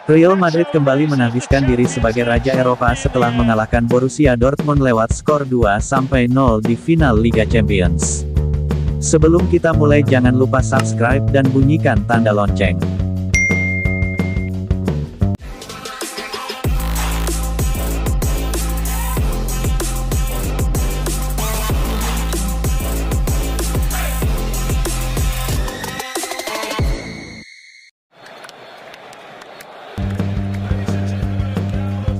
Real Madrid kembali menahbiskan diri sebagai Raja Eropa setelah mengalahkan Borussia Dortmund lewat skor 2-0 di final Liga Champions. Sebelum kita mulai, jangan lupa subscribe dan bunyikan tanda lonceng.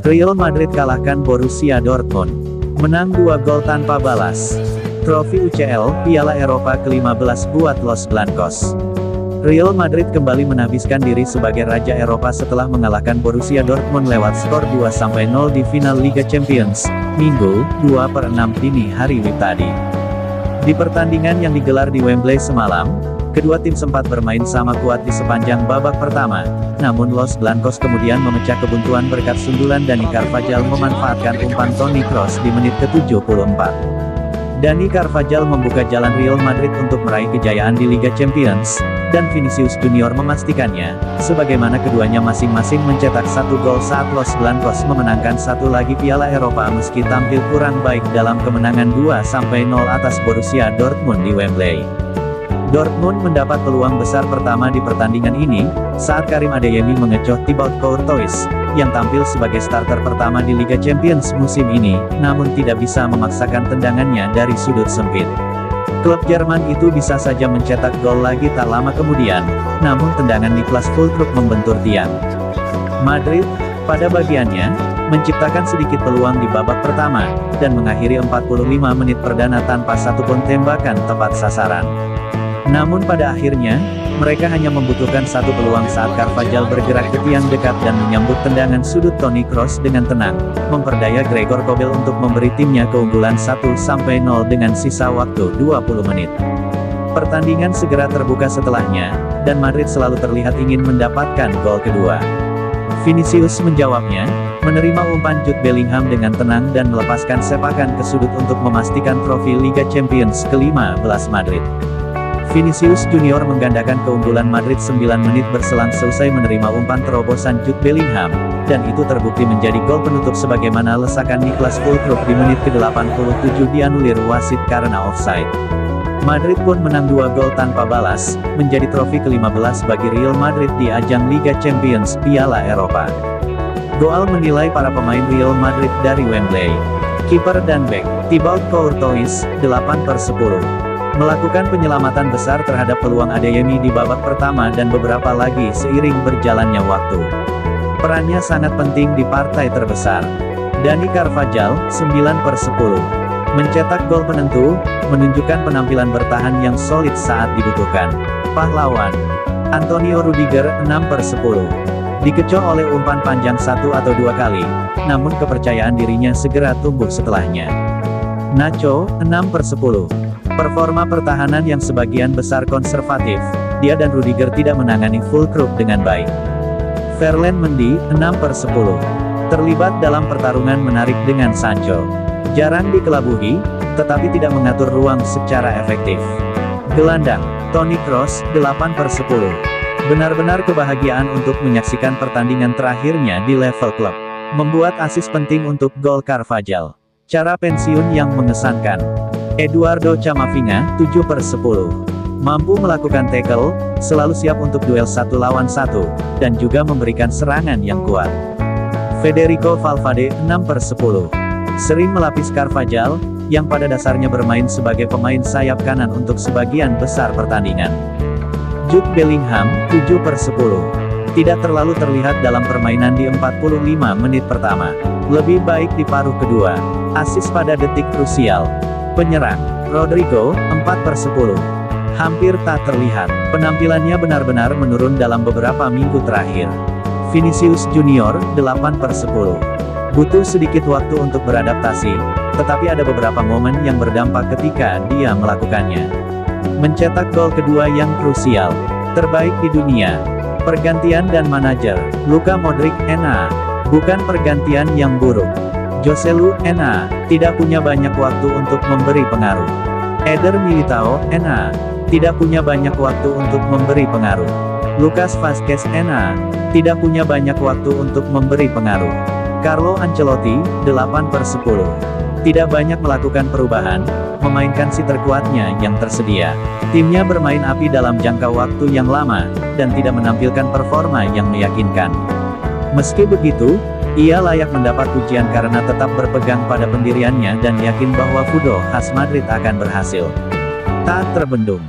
Real Madrid kalahkan Borussia Dortmund. Menang 2 gol tanpa balas. Trofi UCL, Piala Eropa ke-15 buat Los Blancos. Real Madrid kembali menahbiskan diri sebagai Raja Eropa setelah mengalahkan Borussia Dortmund lewat skor 2-0 di final Liga Champions, Minggu, 2/6 dini hari WIB tadi. Di pertandingan yang digelar di Wembley semalam, kedua tim sempat bermain sama kuat di sepanjang babak pertama, namun Los Blancos kemudian memecah kebuntuan berkat sundulan Dani Carvajal memanfaatkan umpan Toni Kroos di menit ke-74. Dani Carvajal membuka jalan Real Madrid untuk meraih kejayaan di Liga Champions, dan Vinicius Junior memastikannya, sebagaimana keduanya masing-masing mencetak 1 gol saat Los Blancos memenangkan satu lagi Piala Eropa meski tampil kurang baik dalam kemenangan 2-0 atas Borussia Dortmund di Wembley. Dortmund mendapat peluang besar pertama di pertandingan ini, saat Karim Adeyemi mengecoh Thibaut Courtois, yang tampil sebagai starter pertama di Liga Champions musim ini, namun tidak bisa memaksakan tendangannya dari sudut sempit. Klub Jerman itu bisa saja mencetak gol lagi tak lama kemudian, namun tendangan Niklas Füllkrug membentur tiang. Madrid, pada bagiannya, menciptakan sedikit peluang di babak pertama, dan mengakhiri 45 menit perdana tanpa satupun tembakan tepat sasaran. Namun pada akhirnya, mereka hanya membutuhkan satu peluang saat Carvajal bergerak ke tiang dekat dan menyambut tendangan sudut Toni Kroos dengan tenang, memperdaya Gregor Kobel untuk memberi timnya keunggulan 1-0 dengan sisa waktu 20 menit. Pertandingan segera terbuka setelahnya, dan Madrid selalu terlihat ingin mendapatkan gol kedua. Vinicius menjawabnya, menerima umpan Jude Bellingham dengan tenang dan melepaskan sepakan ke sudut untuk memastikan trofi Liga Champions ke-15 Madrid. Vinicius Junior menggandakan keunggulan Madrid 9 menit berselang selesai menerima umpan terobosan Jude Bellingham, dan itu terbukti menjadi gol penutup sebagaimana lesakan Niklas Füllkrug di menit ke-87 dianulir wasit karena offside. Madrid pun menang 2 gol tanpa balas, menjadi trofi ke-15 bagi Real Madrid di ajang Liga Champions Piala Eropa. Goal menilai para pemain Real Madrid dari Wembley. Kiper dan bek, Thibaut Courtois, 8/10. Melakukan penyelamatan besar terhadap peluang Adeyemi di babak pertama dan beberapa lagi seiring berjalannya waktu. Perannya sangat penting di partai terbesar. Dani Carvajal, 9/10. Mencetak gol penentu, menunjukkan penampilan bertahan yang solid saat dibutuhkan. Pahlawan. Antonio Rudiger, 6/10. Dikecoh oleh umpan panjang 1 atau 2 kali, namun kepercayaan dirinya segera tumbuh setelahnya. Nacho, 6/10. Performa pertahanan yang sebagian besar konservatif, dia dan Rudiger tidak menangani Füllkrug dengan baik. Ferland Mendy, 6/10. Terlibat dalam pertarungan menarik dengan Sancho. Jarang dikelabuhi, tetapi tidak mengatur ruang secara efektif. Gelandang, Toni Kroos, 8/10. Benar-benar kebahagiaan untuk menyaksikan pertandingan terakhirnya di level klub. Membuat asis penting untuk gol Carvajal. Cara pensiun yang mengesankan. Eduardo Camavinga, 7/10. Mampu melakukan tackle, selalu siap untuk duel 1 lawan 1, dan juga memberikan serangan yang kuat. Federico Valverde, 6/10. Sering melapis Carvajal, yang pada dasarnya bermain sebagai pemain sayap kanan untuk sebagian besar pertandingan. Jude Bellingham, 7/10. Tidak terlalu terlihat dalam permainan di 45 menit pertama. Lebih baik di paruh kedua. Asis pada detik krusial. Penyerang, Rodrigo, 4/10. Hampir tak terlihat. Penampilannya benar-benar menurun dalam beberapa minggu terakhir. Vinicius Junior, 8/10. Butuh sedikit waktu untuk beradaptasi, tetapi ada beberapa momen yang berdampak ketika dia melakukannya. Mencetak gol kedua yang krusial. Terbaik di dunia. Pergantian dan manajer, Luka Modric, NA. Bukan pergantian yang buruk. Joselu, NA, tidak punya banyak waktu untuk memberi pengaruh. Eder Militao, NA, tidak punya banyak waktu untuk memberi pengaruh. Lucas Vazquez NA tidak punya banyak waktu untuk memberi pengaruh. Carlo Ancelotti, 8/10. Tidak banyak melakukan perubahan, memainkan si terkuatnya yang tersedia. Timnya bermain api dalam jangka waktu yang lama, dan tidak menampilkan performa yang meyakinkan. Meski begitu, ia layak mendapat pujian karena tetap berpegang pada pendiriannya dan yakin bahwa Fudo khas Madrid akan berhasil. Tak terbendung.